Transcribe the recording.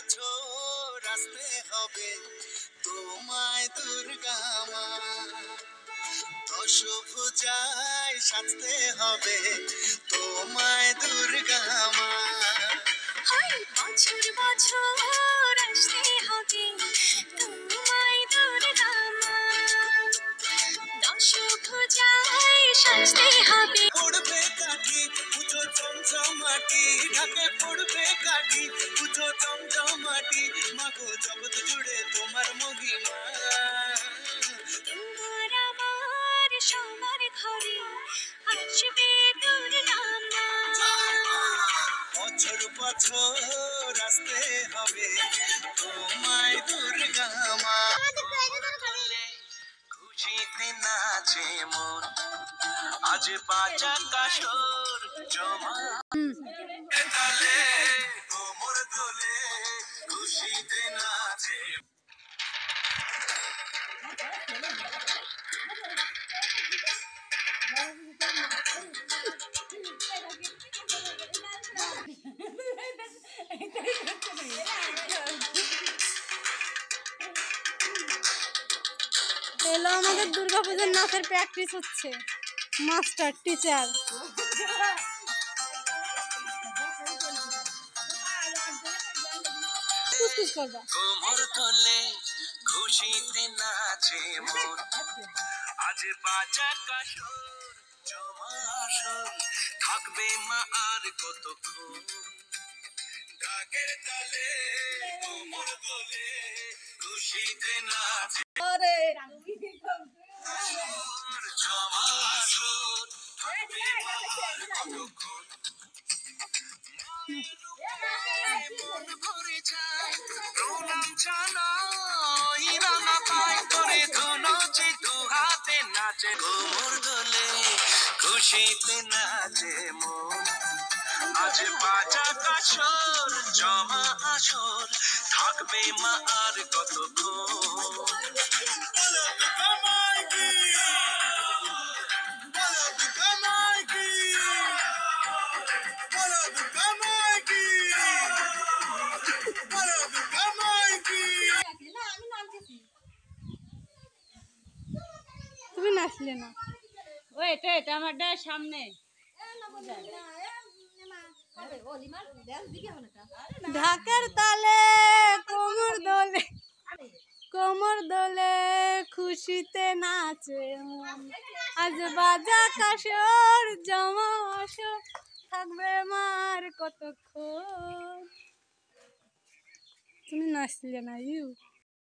বছর আসতে হবে তোমায় দুর্গা মা, দশভুজায় সাজতে হবে তোমায় দুর্গা মা। বছর বছর আসতে হবে তোমায় দুর্গা মা, দশভুজায় সাজতে হবে। পড়বে কাঠি পুজো চমচমাটি, ঢাকে পড়বে কাঠি পুজো চমচমাটি, মাগো জগৎ জুড়ে তোমার মহিমা। তোমার আমার সবার ঘরে আসবে দুর্গা মা, বছর বছর আসতে হবে তোমায় দুর্গা মা। খুশিতে নাচে মন, আজ বাজা কাশর জমা তালে কোমর দোলে, খুশিতে নাচে। এলো আমাদের দুর্গাপূজার নাচের প্র্যাকটিস হচ্ছে, মাস্টার টিচার। কোমর তোলে খুশিতে নাচে মন, আজ বাজা কাশর জমা আসর, থাকবে মা আর কতক্ষণ, ঢাকের তালে কোমর তোলে খুশিতে নাচে আসর জমা আসর, থাকবে মা আর কতক্ষণ, মন ভরে যায় প্রণাম জানাই, রাঙা পায় করে ধুনুচি দু হাতে নাচে, কোমর দোলে খুশিতে নাচে মন, আজ বাজা কাশর জমা আসর, থাকবে মা আর কতক্ষণ। তুমি নাচলে না, ওইটা এটা আমার সামনে ঢাকের তালে কোমর দোলে, কোমর দোলে খুশিতে নাচে মন, আজ বাজা কাশর জমা আসর, থাকবে মার কতক্ষণ। তুমি নাচলে না ইউ।